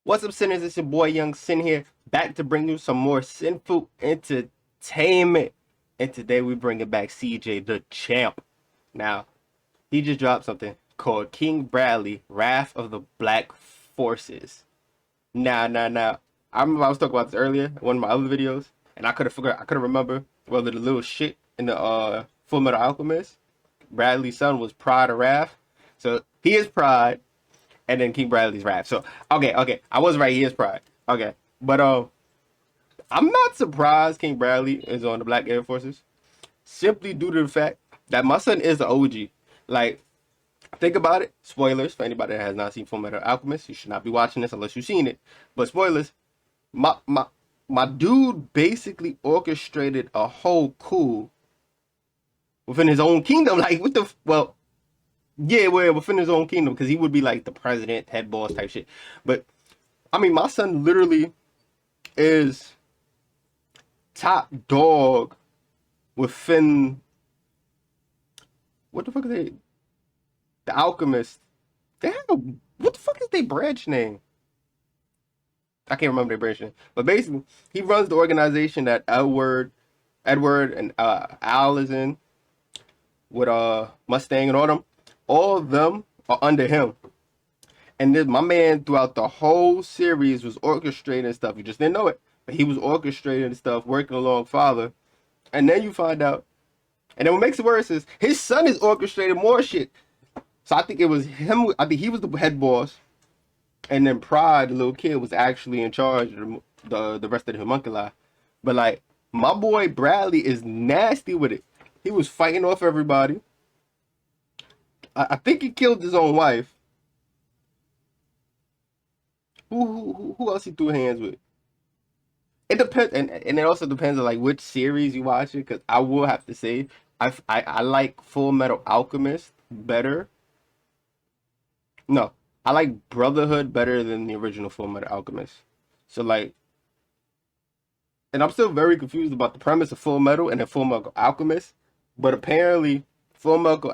What's up, sinners? It's your boy YoungSin here, back to bring you some more sinful entertainment. And today we bring it back CJ the Champ. Now, he just dropped something called King Bradley, Wrath of the Black Forces. Now. I remember I was talking about this earlier in one of my other videos, and I couldn't remember whether the little shit in the Full Metal Alchemist, Bradley's son, was Pride or Wrath. So he is Pride, and then King Bradley's Wrath. So okay, I was right. He is Pride. Okay, but I'm not surprised King Bradley is on the Black Air Forces, simply due to the fact that my son is the OG. Like, think about it. Spoilers for anybody that has not seen Full Metal Alchemist. You should not be watching this unless you've seen it. But spoilers. My dude basically orchestrated a whole coup within his own kingdom. Like, what the well. Yeah, well, within his own kingdom, because he would be like the president, head boss type shit. But I mean, my son literally is top dog within what the fuck is they? The Alchemist. They have a what the fuck is their branch name? I can't remember their branch name. But basically, he runs the organization that Edward and Al is in with Mustang and all them. All of them are under him. And then my man throughout the whole series was orchestrating stuff. You just didn't know it. But he was orchestrating stuff, working along father. And then you find out. And then what makes it worse is his son is orchestrating more shit. So I think it was him. I think he was the head boss. And then Pride, the little kid, was actually in charge of the rest of the homunculi. But like, my boy Bradley is nasty with it. He was fighting off everybody. I think he killed his own wife. Who else he threw hands with? It depends, and it also depends on like which series you watch it. Because I will have to say, I like Full Metal Alchemist better. No, I like Brotherhood better than the original Full Metal Alchemist. So like, and I'm still very confused about the premise of Full Metal and then Full Metal Alchemist. But apparently, Full Metal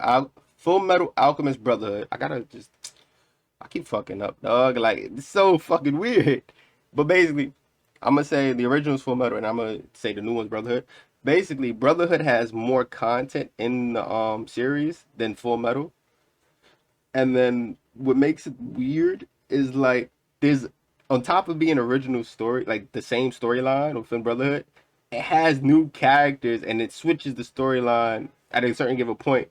Alchemist Brotherhood. I keep fucking up, dog. Like, it's so fucking weird. But basically, I'm gonna say the original's Full Metal, and I'm gonna say the new one's Brotherhood. Basically, Brotherhood has more content in the series than Full Metal. And then what makes it weird is like there's on top of being original story, like the same storyline within Brotherhood, it has new characters and it switches the storyline at a certain given point.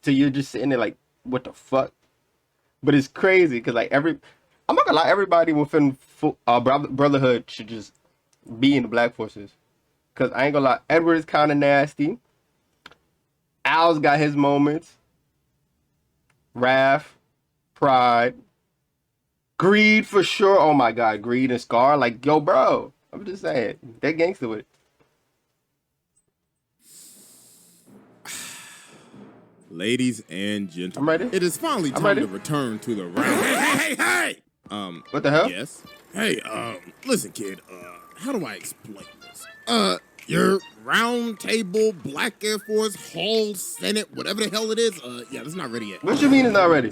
So you're just sitting there like, what the fuck? But it's crazy because like I'm not gonna lie, everybody within Brotherhood should just be in the Black Forces. Cause I ain't gonna lie, Edward is kind of nasty. Al's got his moments. Wrath, Pride, Greed for sure. Oh my god, Greed and Scar. Like, yo, bro. I'm just saying, they gangster with it. Ladies and I'm gentlemen, ready. it is finally I'm time ready. to return to the round. Hey! What the hell? Yes. Hey, listen, kid. How do I explain this? Your round table, Black Air Force, Hall, Senate, whatever the hell it is. Yeah, that's not ready yet. What you mean it's not ready?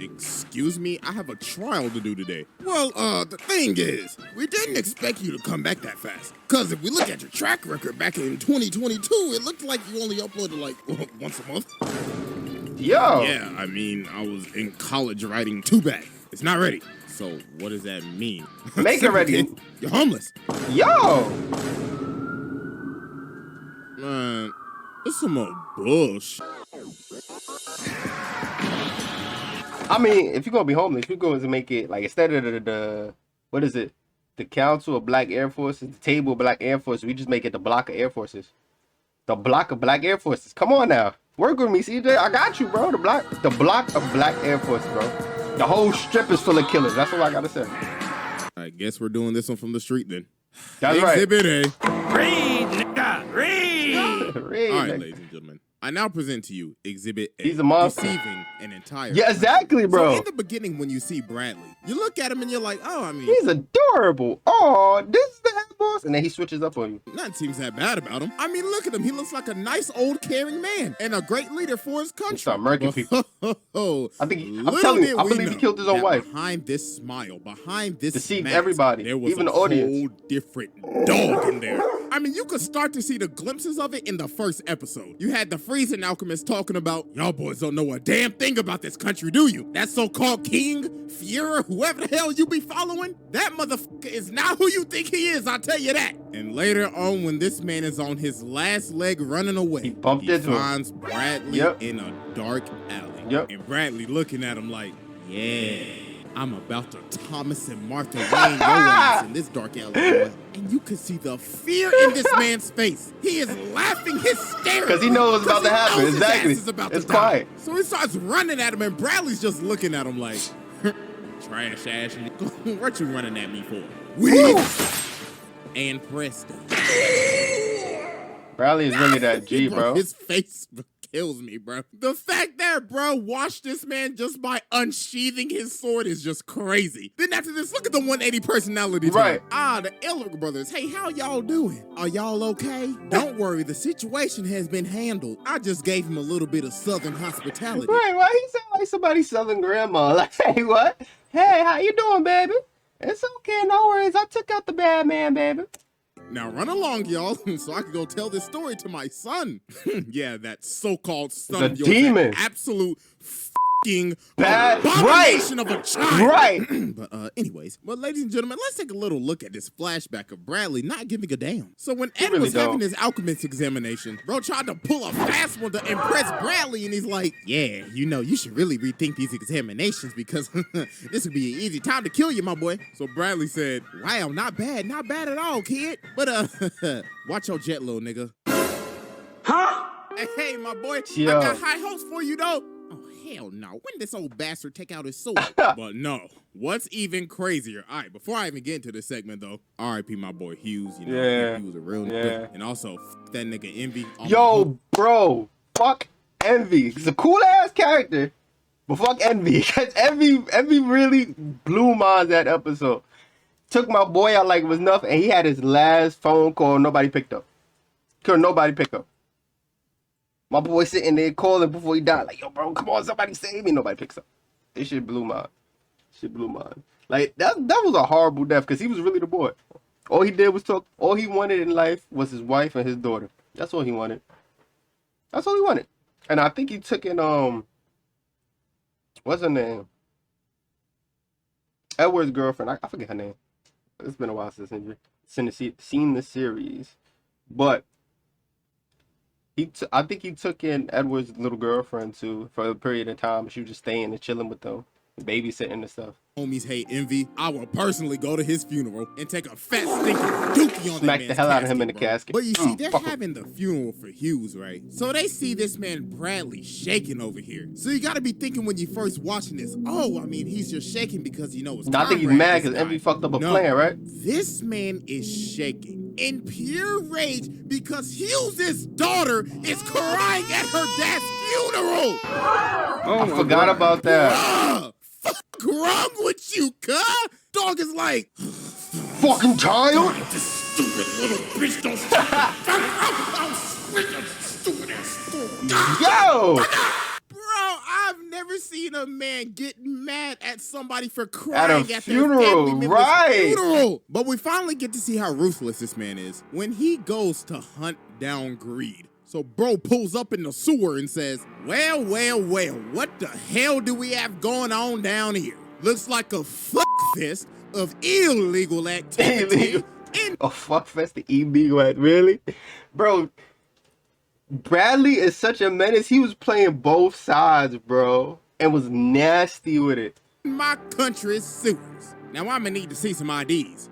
Excuse me, I have a trial to do today. Well, the thing is, we didn't expect you to come back that fast. Cause if we look at your track record back in 2022, it looked like you only uploaded like once a month. Yo. Yeah, I mean, I was in college writing too bad. It's not ready. So what does that mean? Make it ready. Kid, you're homeless. Yo. Man, it's some more bullshit. I mean, if you're gonna be homeless, you're going to make it like instead of the what is it? The Council of Black Air Forces, the Table of Black Air Forces, we just make it the Block of Air Forces. The Block of Black Air Forces. Come on now. Work with me, CJ. I got you, bro. The block of Black Air Forces, bro. The whole strip is full of killers. That's all I gotta say. I guess we're doing this one from the street then. That's Exhibit A. Read, nigga, read! Read, All right, nigga. ladies and gentlemen. I now present to you Exhibit A. He's a monster. Deceiving an entire. Yeah, exactly, bro. So in the beginning, when you see Bradley, you look at him and you're like, oh, I mean, He's adorable. Oh, this is the boss, and then he switches up on you. Nothing seems that bad about him. I mean, look at him. He looks like a nice, old, caring man and a great leader for his country. Start murking people. I think I'm telling you, I believe he killed his own wife. Behind this smile, behind this deceived mask, everybody, there was even a the audience. whole different dog in there. I mean, you could start to see the glimpses of it in the first episode. You had the freezing alchemist talking about, y'all boys don't know a damn thing about this country, do you? That so-called king, Führer, whoever the hell you be following, that motherfucker is not who you think he is, I'll tell you that. And later on, when this man is on his last leg running away, he finds Bradley in a dark alley. And Bradley looking at him like, yeah, I'm about to Thomas and Martha Wayne your ass in this dark alley, boy. And you can see the fear in this man's face. He is laughing hysterically. Because he knows what's about to happen. Exactly. It's quiet. So he starts running at him, and Bradley's just looking at him like, trash ass. What you running at me for? And presto. Bradley is really that G, bro. His face kills me, bro. The fact that bro watched this man just by unsheathing his sword is just crazy. Then after this, look at the 180 personality. Right. The Elric brothers. Hey, how y'all doing? Are y'all okay? Don't worry, the situation has been handled. I just gave him a little bit of southern hospitality. Right, why he sound like somebody's southern grandma? Like, hey, what? Hey, how you doing, baby? It's okay, no worries. I took out the bad man, baby. Now run along, y'all, so I can go tell this story to my son. Yeah, that so-called son of yours, demon. Absolute f***ing bad abomination of a child. Right. But anyways, ladies and gentlemen, let's take a little look at this flashback of Bradley not giving a damn. So when Ed was having his alchemist examination, bro tried to pull a fast one to impress Bradley, and he's like, yeah, you know, you should really rethink these examinations because this would be an easy time to kill you, my boy. So Bradley said, wow, not bad at all, kid. But watch your jet, little nigga. Huh? Hey, my boy, Yo. I got high hopes for you, though. Oh, hell no. When did this old bastard take out his sword? But no. What's even crazier? All right, before I even get into this segment, though, R.I.P. my boy Hughes. You know, he was a real nigga. And also, that nigga Envy. Yo, bro. Fuck Envy. He's a cool-ass character. But fuck Envy. Because Envy really blew my that episode. Took my boy out like it was nothing, and he had his last phone call. Nobody picked up. Couldn't nobody pick up. My boy sitting there calling before he died. Like, yo, bro, come on, somebody save me. Nobody picks up. This shit blew mine. Like, that was a horrible death because he was really the boy. All he did was talk. All he wanted in life was his wife and his daughter. That's all he wanted. And I think he took in, what's her name? Edward's girlfriend. I forget her name. It's been a while since I've seen the series. But I think he took in Edward's little girlfriend too for a period of time. She was just staying and chilling with them, babysitting and stuff. Homies hate Envy. I will personally go to his funeral and take a fat stinking dookie on Smack the hell out of him in the casket. But you see, they're having the funeral for Hughes, right? So they see this man Bradley shaking over here. So you gotta be thinking when you first watching this, oh, I mean, he's just shaking because you know his I think he's mad because Envy fucked up a plan, right? This man is shaking in pure rage because Hughes' daughter is crying at her dad's funeral. I forgot about that. Fuck wrong with you, cuh? Dog is like, fucking child. this stupid little bitch don't stupid ass. Yo. Bro, I've never seen a man get mad at somebody for crying at funeral, their family member's right? funeral. But we finally get to see how ruthless this man is when he goes to hunt down greed. So bro pulls up in the sewer and says, well, what the hell do we have going on down here? Looks like a fuck fest of illegal activity. A fuck fest of illegal activity, really? Bro, Bradley is such a menace. He was playing both sides, bro, and was nasty with it. My country's sewers. Now I'm gonna need to see some IDs.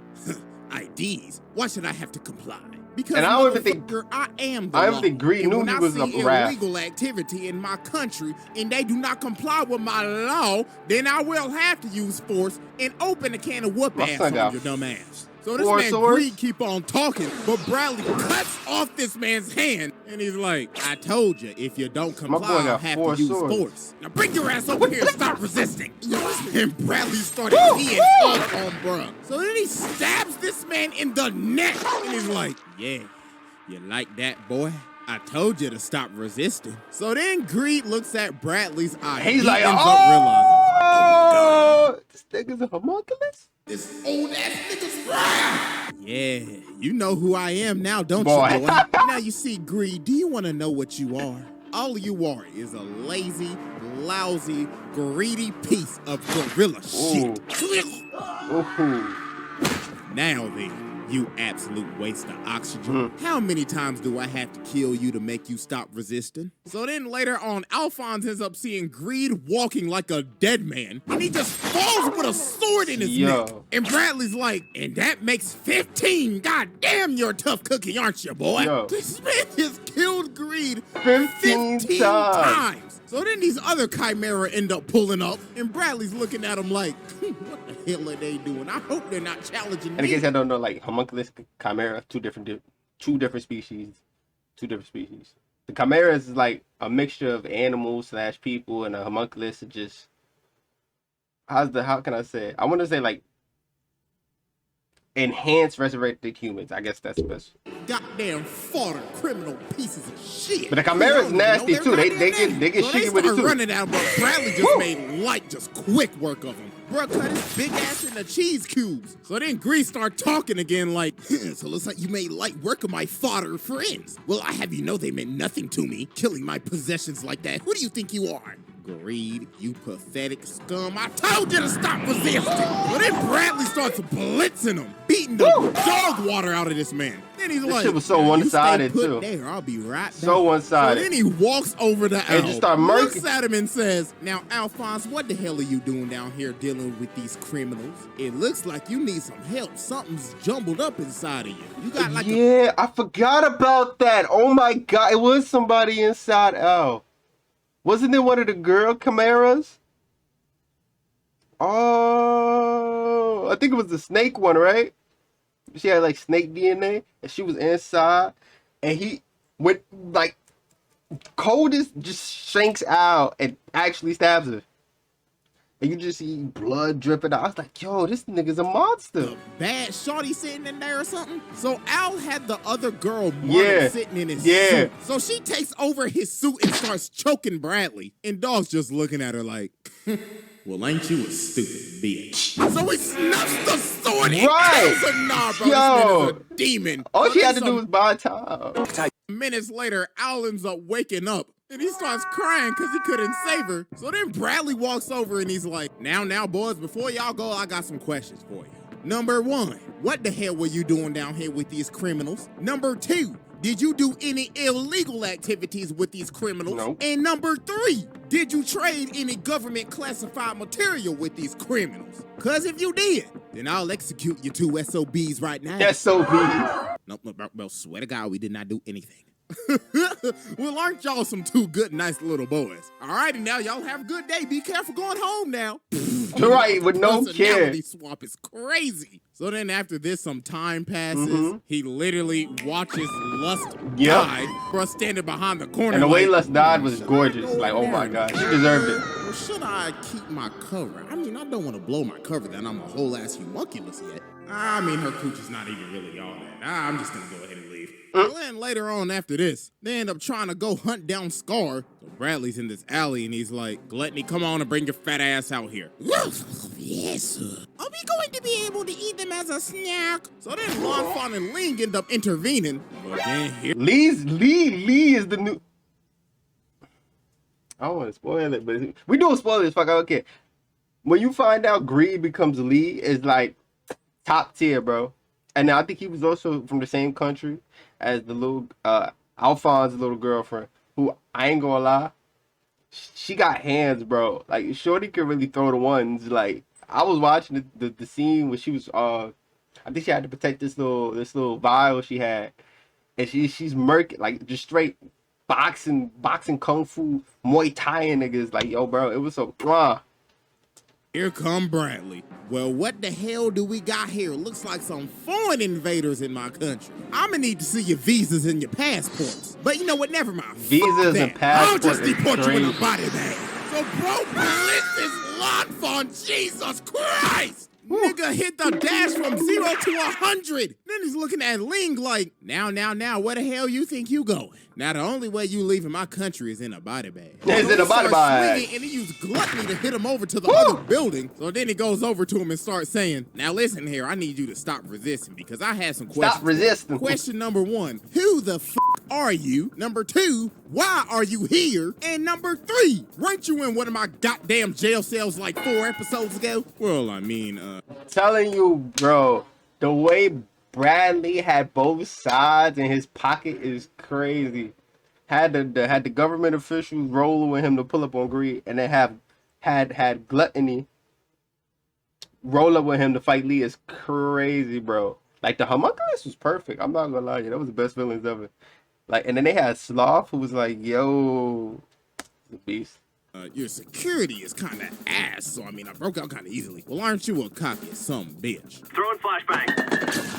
IDs? Why should I have to comply? Because and I don't even think I am the I law. don't think Greed knew he was a rat. Illegal activity in my country and they do not comply with my law, then I will have to use force and open a can of whoop ass on your dumb ass. So this Four man swords? Greed keep on talking, but Bradley cuts off this man's hand, and he's like, I told you, if you don't My boy comply, I'll got have 4 to use swords. force. Now bring your ass over here and stop resisting. Yo, this man Bradley started peeing off on bruh. So then he stabs this man in the neck, and he's like, yeah, you like that, boy? I told you to stop resisting. So then Greed looks at Bradley's eye. He's he like, ends up realizing, oh, this nigga's a homunculus? this old ass nigga's right. Yeah, you know who I am now, don't Boy. you, boy? Now you see, Greed, do you want to know what you are? All you are is a lazy, lousy, greedy piece of gorilla shit. Ooh. Now then, you absolute waste of oxygen. How many times do I have to kill you to make you stop resisting? So then later on, Alphonse ends up seeing Greed walking like a dead man, and he just falls with a sword in his neck. And Bradley's like, and that makes 15. God damn, you're a tough cookie, aren't you, boy? Yo. This man has killed Greed 15 times. So then these other Chimera end up pulling up, and Bradley's looking at him like, what the hell are they doing? I hope they're not challenging me. And in case I don't know, like homunculus, chimera, two different species. The chimera is like a mixture of animals / people, and a homunculus is just how can I say it? I want to say like enhanced resurrected humans. I guess that's best. Goddamn fodder, criminal pieces of shit. But the chimera is nasty too. They get so shitty with it too. Running out, but Bradley just made light, just quick work of him. Bro cut his big ass into cheese cubes. So then Grease start talking again like, so looks like you made light work of my fodder friends. Well, I have you know they meant nothing to me, killing my possessions like that. Who do you think you are? Greed, you pathetic scum. I told you to stop resisting. But then Bradley starts blitzing him, beating the dog water out of this man. Then he's like, shit was so one-sided too. There, I'll be right back. So one-sided. So then he walks over to Al, just start murking. looks at him and says, now Alphonse, what the hell are you doing down here dealing with these criminals? It looks like you need some help. Something's jumbled up inside of you. You got like I forgot about that. Oh my god, it was somebody inside Al. Wasn't it one of the girl chimeras? Oh, I think it was the snake one, right? She had like snake DNA, and she was inside, and he went like coldest just shanks out and actually stabs her. And you just see blood dripping out. I was like, yo, this nigga's a monster. bad shorty sitting in there or something. So Al had the other girl sitting in his suit. So she takes over his suit and starts choking Bradley. And Dog's just looking at her like, well, ain't you a stupid bitch? So he snuffs the sword and kills her. Nah, bro, this man is a demon. All she had to do was buy time. Minutes later, Al ends up waking up. And he starts crying because he couldn't save her. So then Bradley walks over and he's like, now, boys, before y'all go, I got some questions for you. Number 1, what the hell were you doing down here with these criminals? Number 2, did you do any illegal activities with these criminals? Nope. And number 3, did you trade any government classified material with these criminals? Because if you did, then I'll execute you 2 SOBs right now. SOBs. Nope, bro, swear to God, we did not do anything. Well, aren't y'all some 2 good, nice little boys? Alrighty, now y'all have a good day. Be careful going home now. Right, with no care. Personality swap is crazy. So then after this, some time passes. He literally watches Lust die, bro, standing behind the corner. And the way Lust died was should gorgeous. Like, oh my God, she deserved it. Well, should I keep my cover? I mean, I don't want to blow my cover that I'm a whole ass homunculus yet. I mean, her cooch is not even really all that. I'm just gonna go ahead and leave. Well, then later on after this, they end up trying to go hunt down Scar. So Bradley's in this alley and he's like, Gluttony, come on and bring your fat ass out here. Yes, sir. Are we going to be able to eat them as a snack? So then Lon Fawn and Ling end up intervening. But then here Lee is the new. I don't want to spoil it, but we doing spoilers. Fuck, I don't care. When you find out Greed becomes Lee, is like top tier, bro. And I think he was also from the same country as the little Alphonse's little girlfriend, who I ain't gonna lie, she got hands, bro. Like Shorty could really throw the ones. Like I was watching the scene where she was I think she had to protect this little vial she had, and she's murking, like just straight boxing kung fu Muay Thai niggas. Like yo, bro, it was so Here come Bradley. Well, what the hell do we got here? Looks like some foreign invaders in my country. I'ma need to see your visas and your passports. But you know what? Never mind. Visas and I'll passports just deport you in a crazy. body bag. So, bro, blitz is locked on Jesus Christ. Nigga hit the dash from 0 to 100. Then he's looking at Ling like, now, where the hell you think you going? Now, the only way you leaving my country is in a body bag. Is in a body bag. And he used gluttony to hit him over to the other building. So then he goes over to him and starts saying, now listen here, I need you to stop resisting because I had some questions. Stop resisting. Question number 1, who the f are you? Number 2, why are you here? And number 3, weren't you in one of my goddamn jail cells like 4 episodes ago? Well, I mean, Telling you, bro, the way Bradley had both sides in his pocket is crazy. Had the government officials rolling with him to pull up on greed, and then had gluttony roll up with him to fight Lee is crazy, bro. Like the homunculus was perfect. I'm not gonna lie to you, that was the best villains ever. Like, and then they had Sloth, who was like, yo, the beast. Your security is kind of ass, so I mean, I broke out kind of easily. Well, aren't you a cocky some bitch? Throwing flashbang.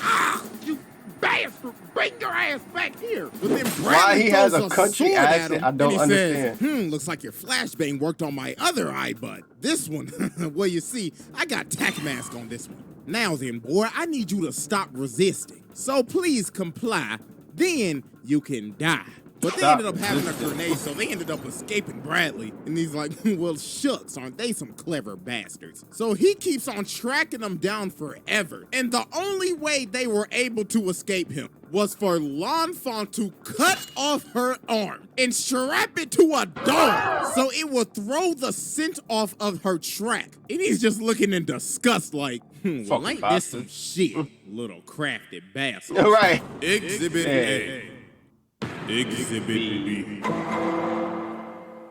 Ah, you bastard! Bring your ass back here! But then Why he has throws a country sword at accent, him, I don't and he says, understand. looks like your flashbang worked on my other eye, bud. This one, well, you see, I got tack mask on this one. Now then, boy, I need you to stop resisting. So please comply, then you can die. But they ended up having a grenade, so they ended up escaping Bradley. And he's like, well, shucks, aren't they some clever bastards? So he keeps on tracking them down forever. And the only way they were able to escape him was for L'Enfant to cut off her arm and strap it to a door so it would throw the scent off of her track. And he's just looking in disgust like, well, ain't this some shit, little crafty bastard. All right. Exhibit Hey. A. Exhibit B.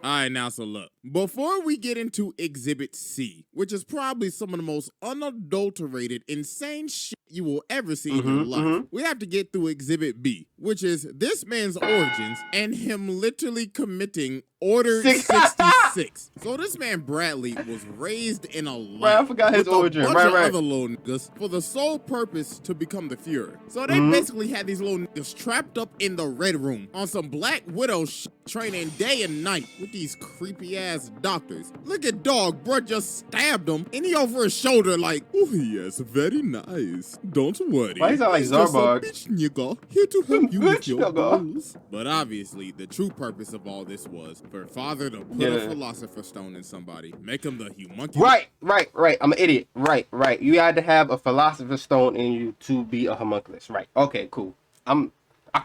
Alright, now so look. Before we get into Exhibit C, which is probably some of the most unadulterated, insane shit you will ever see in your life, we have to get through Exhibit B, which is this man's origins and him literally committing Order 66. So this man Bradley was raised in a Right, life I forgot his with origin. a bunch Right, of right. other little niggas for the sole purpose to become the Fuhrer. So they basically had these little niggas trapped up in the Red Room on some Black Widow shit, training day and night with these creepy ass doctors. Look at dog, bro just stabbed him and he over his shoulder like, oh yes, very nice. Don't worry. Why he sound like He's just a Zarbog? bitch nigga, here to help you with Bitch your nigga. goals. But obviously, the true purpose of all this was for father to put a Yeah. philosopher's stone in somebody, make him the homunculus. Right. I'm an idiot. Right. You had to have a philosopher's stone in you to be a homunculus. Right. Okay, cool. I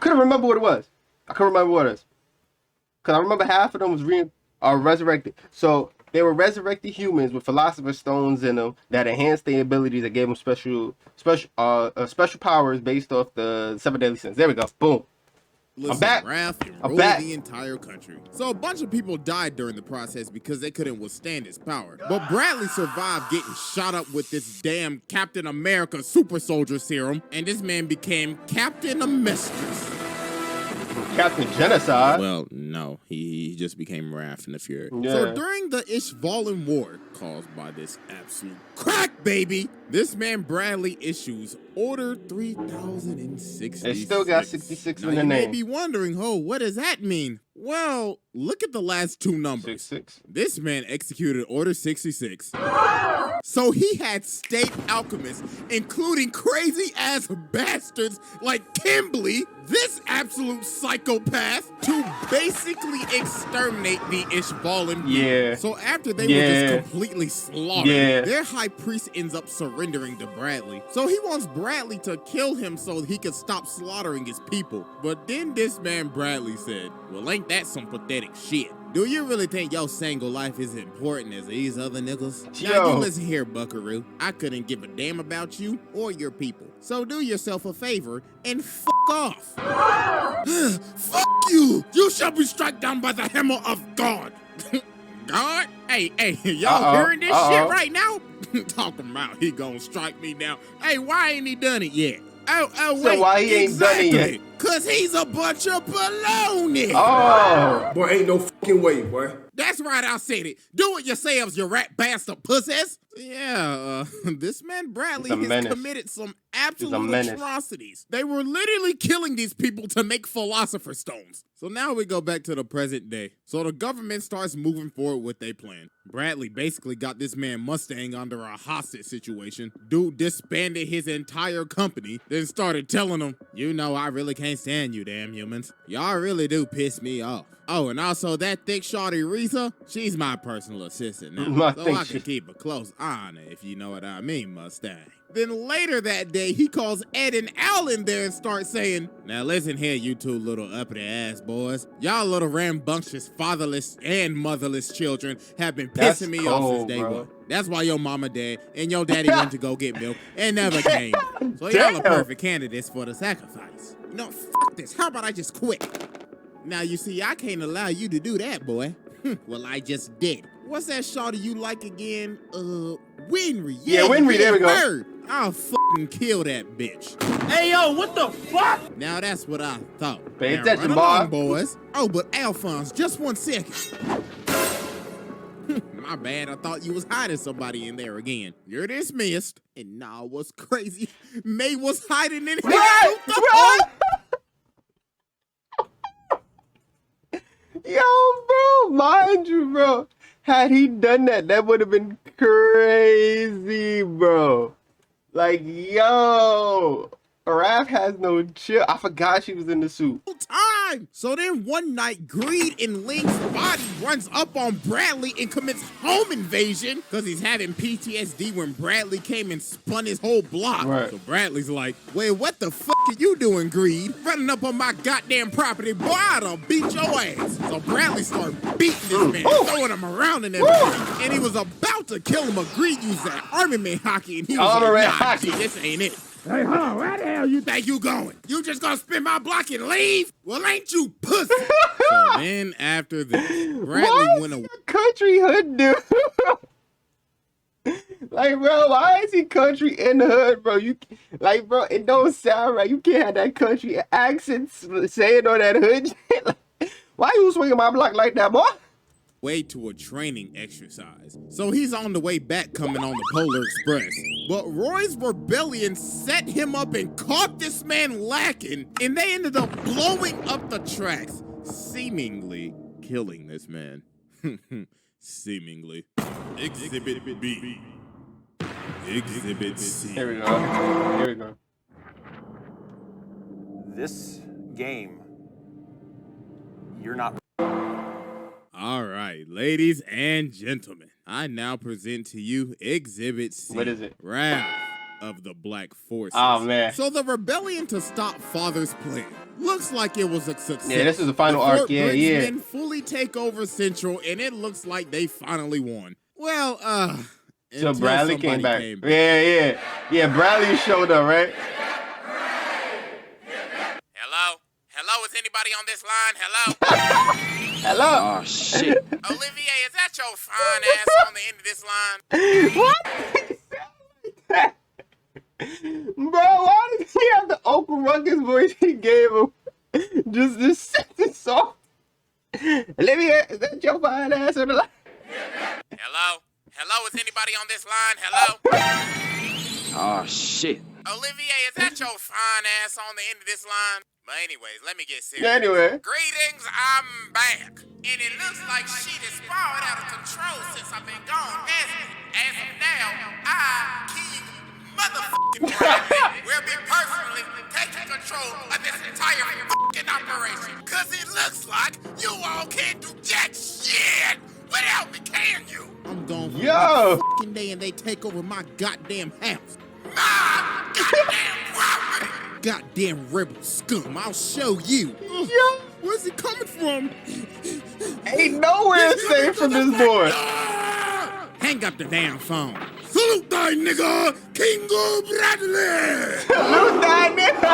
couldn't remember what it was. Because I remember half of them was resurrected. So they were resurrected humans with philosopher's stones in them that enhanced their abilities, that gave them special powers based off the 7 deadly sins. There we go. Boom. Listen, I'm back. Wrath I'm enrolled back. the entire country. So a bunch of people died during the process because they couldn't withstand his power. But Bradley survived getting shot up with this damn Captain America super soldier serum, and this man became Captain Amestris. Captain Genocide. Well, no, he just became Wrath in the Fury. Yeah. So during the Ishvalan War, caused by this absolute crack baby, this man Bradley issues Order 3066. It still got 66 Now, in the you may name. be wondering, what does that mean? Well, look at the last 2 numbers. 66. This man executed Order 66. So he had state alchemists, including crazy-ass bastards like Kimberly, this absolute psychopath, to basically exterminate the Ishvalan people. Yeah. So after they were Yeah. just completely slaughtered, Yeah. their high priest ends up surrendering to Bradley. So he wants Bradley to kill him so he can stop slaughtering his people. But then this man Bradley said, well, ain't that some pathetic shit? Do you really think your single life is important as these other niggas? Now Yo. you listen here, buckaroo. I couldn't give a damn about you or your people. So do yourself a favor and fuck off. Fuck you! You shall be struck down by the hammer of God. God? Hey, y'all hearing this shit right now? Talking about he gonna strike me down. Hey, why ain't he done it yet? Oh, So wait, why he ain't done it yet? Cause he's a bunch of baloney. Oh. Boy, ain't no fucking way, boy. That's right, I said it. Do it yourselves, you rat bastard pussies. Yeah, this man Bradley He's a has menace. committed some He's a absolute menace. atrocities. They were literally killing these people to make philosopher's stones. So now we go back to the present day. So the government starts moving forward with their plan. Bradley basically got this man Mustang under a hostage situation. Dude disbanded his entire company, then started telling him, you know I really can't stand you damn humans. Y'all really do piss me off. Oh, and also that thick shawty Risa, she's my personal assistant now. So I can keep a close eye on her, if you know what I mean, Mustang. Then later that day, he calls Ed and Al in there and starts saying, now listen here, you two little uppity ass boys. Y'all little rambunctious, fatherless, and motherless children have been pissing me off since day one. That's why your mama dead and your daddy went to go get milk and never came. So y'all are perfect candidates for the sacrifice. No, fuck this. How about I just quit? Now, you see, I can't allow you to do that, boy. Well, I just did. What's that shawty you like again? Winry. Yeah, Winry, there we go. Word. I'll fucking kill that bitch. Hey, yo, what the fuck? Now, that's what I thought. Pay Now, attention, run along, boy. boys. Oh, but Alphonse, just 1 second. My bad, I thought you was hiding somebody in there again. You're dismissed. And nah, what's crazy? May was hiding in here. Yo, bro, mind you, bro. Had he done that, that would have been crazy, bro. Like, yo, Raph has no chill. I forgot she was in the suit. Time. So then one night, Greed in Link's body runs up on Bradley and commits home invasion because he's having PTSD when Bradley came and spun his whole block. Right. So Bradley's like, wait, what the fuck are you doing, Greed? Running up on my goddamn property, boy, I'll beat your ass. So Bradley started beating this man, throwing him around and everything. And he was about to kill him, but Greed used that armament hockey, and he was like, nah, hockey. G, this ain't it. Hey, hold on, where the hell you think you going? You just gonna spin my block and leave? Well, ain't you pussy? So then after this, Bradley went away. Country hood dude. Like, bro, why is he country in the hood, bro? You like, bro, it don't sound right. You can't have that country accent saying on that hood shit. Like, why you swinging my block like that, boy? Way to a training exercise. So he's on the way back coming on the Polar Express. But Roy's rebellion set him up and caught this man lacking, and they ended up blowing up the tracks, seemingly killing this man. Seemingly. Exhibit B. Exhibit C. Here we go. Here we go. This game, you're not. All right, ladies and gentlemen, I now present to you Exhibit C. What is it? Wrath of the Black Forces. Oh, man. So the rebellion to stop Father's plan looks like it was a success. Yeah, this is the final The arc. Fort Yeah, Briggs yeah. men fully take over Central, and it looks like they finally won. Well, So until Bradley came somebody back. Yeah. Yeah, Bradley showed up, right? Hello? Hello, is anybody on this line? Hello? Hello. Oh, shit. Olivier, is that your fine ass on the end of this line? What? Bro, why did he have the Oprah Ruckus voice he gave him? Just this soft. Olivia, is that your fine ass on the line? Hello? Hello, is anybody on this line? Hello? Oh, shit. Olivier, is that your fine ass on the end of this line? But anyways, let me get serious. Yeah, anyway. Greetings, I'm back. And it looks like shit is spiraled out of control since I've been gone. As of now, I, King Motherfucking Bradley, will be personally taking control of this entire fucking operation. Cause it looks like you all can't do jack shit without me, can you? I'm going for Yo. one fucking day and they take over my goddamn house. My goddamn property! Goddamn rebel scum, I'll show you. Yo. Where's he coming from? Ain't nowhere safe from this boy. Hang up the damn phone. Salute thy nigga, Kingo Bradley! Salute that nigga.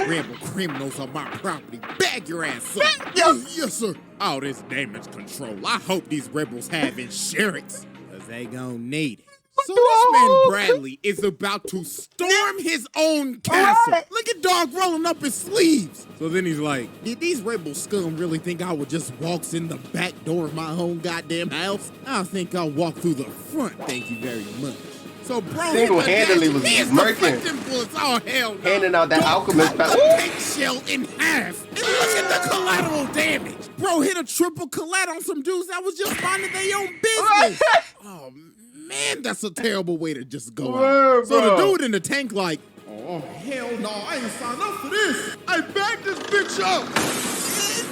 Rebel criminals on my property. Bag your ass up. Yes, sir. All this damage control. I hope these rebels have insurance, cause they gon' need it. So this man Bradley is about to storm his own castle. Right. Look at dog rolling up his sleeves. So then he's like, did these rebel scum really think I would just walk in the back door of my own goddamn house? I think I'll walk through the front, thank you very much. So bro, Single-handedly was murking. Bullets. Oh hell no. Handing out that Don't alchemist cut power. the tank shell in half. And look at the collateral damage. Bro hit a triple collat on some dudes that was just minding their own business. Oh man, that's a terrible way to just go out. So the dude in the tank like, oh hell no, I ain't signed up for this. I backed this bitch up.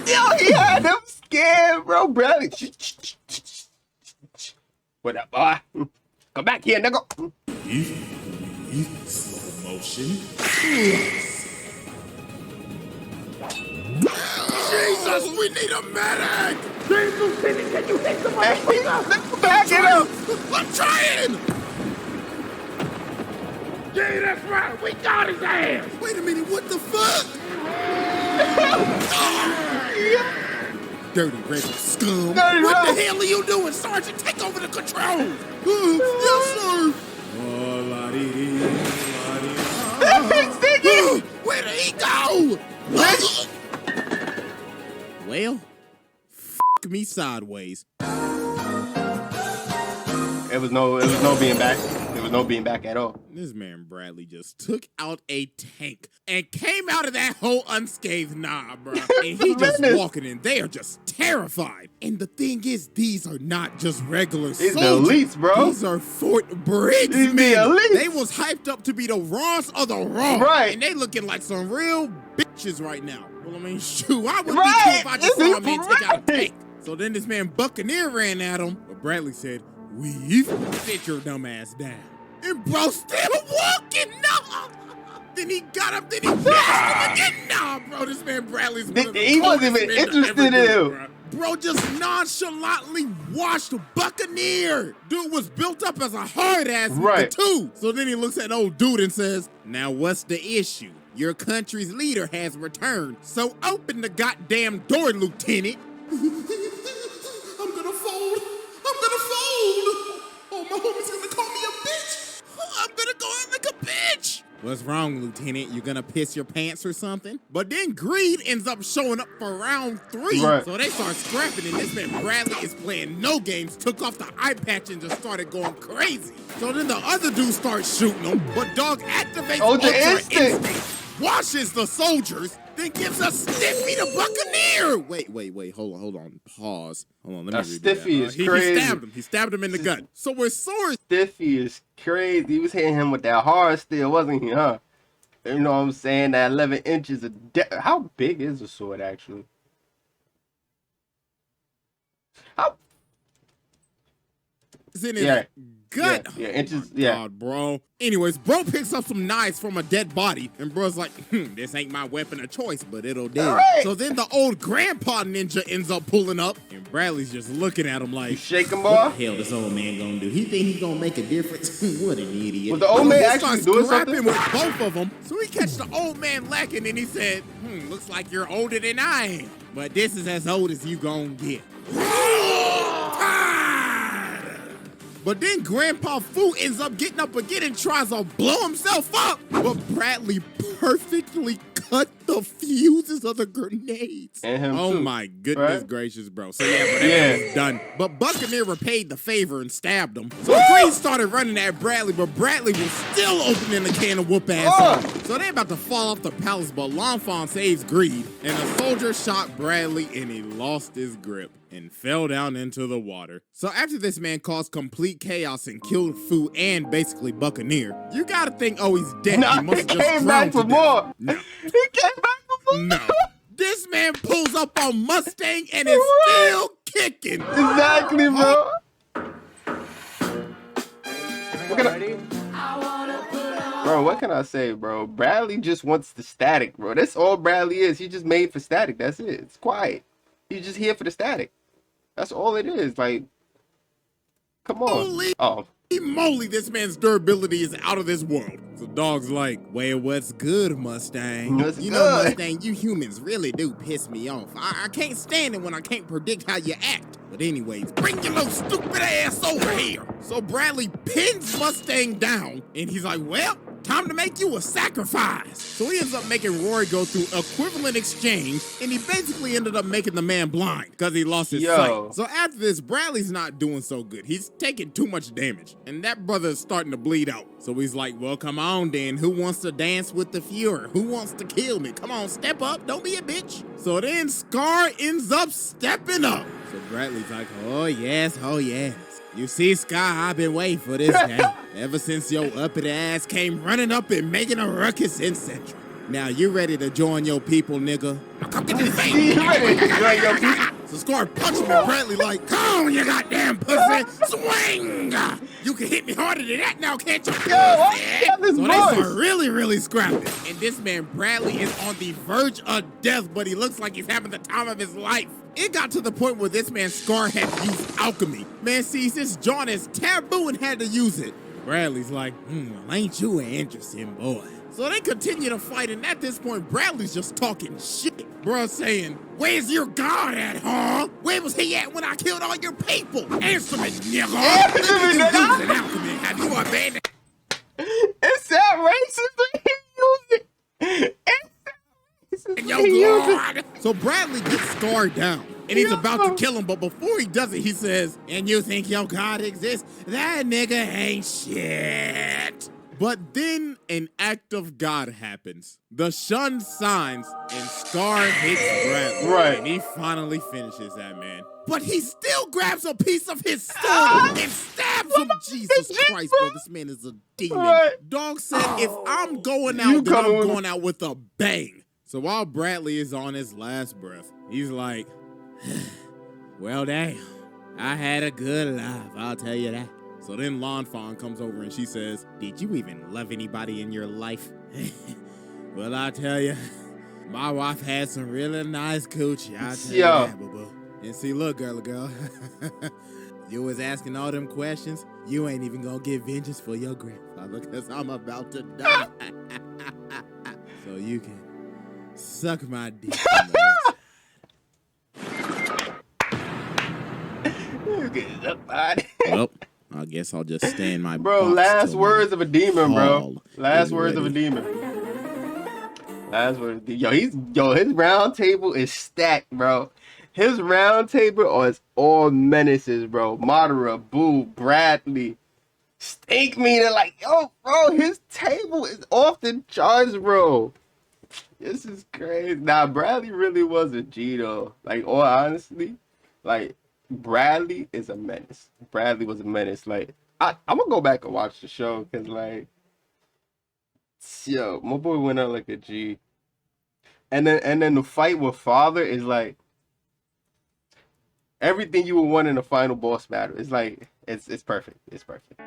Yo, he had him scared, bro. Bradley. What up, boy? Come back here, nigga. Slow motion. Jesus, we need a medic! Jesus, can you hit the motherfucker? Back it up. I'm trying! Yeah, that's right. We got his ass. Wait a minute, what the fuck? Dirty rebel scum. Dirty What rebel. the hell are you doing, Sergeant? Take over the controls. Yes, sir. Where did he go? Well, f me sideways. It was no being back. There was no being back at all. This man Bradley just took out a tank and came out of that hole unscathed, nah, bro. And he just Menace. walking in. They are just terrified. And the thing is, these are not just regular These the soldiers. elites, bro. These are Fort Briggs These the men. elites. They was hyped up to be the rawest of the raw. Right. And they looking like some real bitches right now. Well, I mean, shoot, I would Right. be too if I just saw a man take out a Right. tank. So then this man Buccaneer ran at him, but Bradley said, we've sit your dumb ass down. And bro still walking, no! Then he got up, then he passed him again. Nah, bro, this man Bradley's one of the He wasn't coldest even men to interested in ever do it, him. bro. Bro just nonchalantly washed Buccaneer. Dude was built up as a hard ass Right. too. So then he looks at old dude and says, now what's the issue? Your country's leader has returned, so open the goddamn door, Lieutenant. I'm gonna fold. I'm gonna fold. Oh, my homie's gonna call me a bitch. I'm gonna go out like a bitch. What's wrong, Lieutenant? You gonna piss your pants or something? But then Greed ends up showing up for round 3. Right. So they start scrapping, and this man Bradley is playing no games, took off the eye patch and just started going crazy. So then the other dude starts shooting him, but Dog activates Ultra Ultra Instinct. washes the soldiers, then gives a stiffy to Buccaneer. Wait, hold on, pause. Hold on, let me That redo stiffy that. is He crazy. stabbed him in the gut. So we're swords. Stiffy is crazy. He was hitting him with that hard steel, wasn't he, huh? You know what I'm saying? That 11 inches of depth. How big is the sword, actually? How? It's in his Yeah. gut. Yeah, inches, Oh my yeah. God, bro. Anyways, bro picks up some knives from a dead body, and bro's like, this ain't my weapon of choice, but it'll do. Right. So then the old grandpa ninja ends up pulling up, and Bradley's just looking at him You like, shaking, What boy? the hell this old man gonna do? He think he gonna make a difference? What an idiot. Was the old man he actually starts doing scrapping something? with both of them. So he catch the old man lacking, and he said, looks like you're older than I am. But this is as old as you gonna get. But then Grandpa Fu ends up getting up again and tries to blow himself up. But Bradley perfectly cut the fuses of the grenades. And him Oh too, my goodness right? gracious, bro. So yeah, but that Yeah. man was done. But Buccaneer repaid the favor and stabbed him. So Green started running at Bradley, but Bradley was still opening the can of whoop ass. Oh. So they about to fall off the palace, but L'Enfant saves Greed, and a soldier shot Bradley and he lost his grip and fell down into the water. So after this man caused complete chaos and killed Fu and basically Buccaneer, you gotta think, oh, he's dead. Nah, he must he have just came back drowned for to death. more. No. He came back for more. No. This man pulls up on Mustang and is still kicking. Exactly, bro. Bro, what can I say, bro? Bradley just wants the static, bro. That's all Bradley is. He just made for static. That's it. It's quiet. He's just here for the static. That's all it is. Like, come on. Holy moly, this man's durability is out of this world. So Dog's like, well, what's good, Mustang? What's you know, good? Mustang, you humans really do piss me off. I can't stand it when I can't predict how you act. But anyways, bring your little stupid ass over here. So Bradley pins Mustang down, and he's like, well, time to make you a sacrifice. So he ends up making Rory go through equivalent exchange, and he basically ended up making the man blind because he lost his sight. So after this, Bradley's not doing so good. He's taking too much damage, and that brother is starting to bleed out. So he's like, well, come on then. Who wants to dance with the Fuhrer? Who wants to kill me? Come on, step up. Don't be a bitch. So then Scar ends up stepping up. So Bradley's like, oh yes, oh yes. You see, Sky, I've been waiting for this day. Ever since your uppity ass came running up and making a ruckus in Central. Now, you ready to join your people, nigga? Now come get this thing. You ready to join your people? So Scar punched him and Bradley like, come on, you goddamn pussy. Swing. You can hit me harder than that now, can't you? Yo, So they start really scrapping. And this man, Bradley, is on the verge of death, but he looks like he's having the time of his life. It got to the point where this man Scar had to use alchemy. Man sees this joint as taboo and had to use it. Bradley's like, well, ain't you an interesting boy? So they continue to fight, and at this point, Bradley's just talking shit. Bro saying, where's your God at, huh? Where was he at when I killed all your people? Answer me, nigga. Answer me, nigga. Using alchemy. Have you abandoned? It's that racist when he used it. Yo, God. So Bradley gets Scar down, and he's about to kill him, but before he does it, he says, and you think your God exists? That nigga ain't shit. But then an act of God happens. The shun signs, and Scar hits Bradley. Right. And he finally finishes that man. But he still grabs a piece of his sword and stabs him. Jesus Christ, bro, this man is a demon. Right. Dog said, if I'm going out, then I'm going out with a bang. So while Bradley is on his last breath, he's like, well, damn, I had a good life, I'll tell you that. So then Lon Fawn comes over and she says, did you even love anybody in your life? Well, I tell you, my wife had some really nice coochie, I'll tell you that, boo-boo. And see, look, girl, you was asking all them questions, you ain't even gonna get vengeance for your grandfather because I'm about to die. So you can suck my dick. Well, I guess I'll just stay in my bro. box Last till words of a demon, bro. Paul Last is words of a ready. demon. Last words. His round table is stacked, bro. His round table is all menaces, bro. Madara, Boo, Bradley, Stink Meter, like, yo, bro, his table is off the charts, bro. This is crazy. Nah, Bradley really was a G though. Like, all honestly, like, Bradley is a menace. Bradley was a menace. Like, I'm gonna go back and watch the show because, like, yo, my boy went out like a G. And then the fight with Father is like everything you would want in a final boss battle. It's like it's perfect. It's perfect.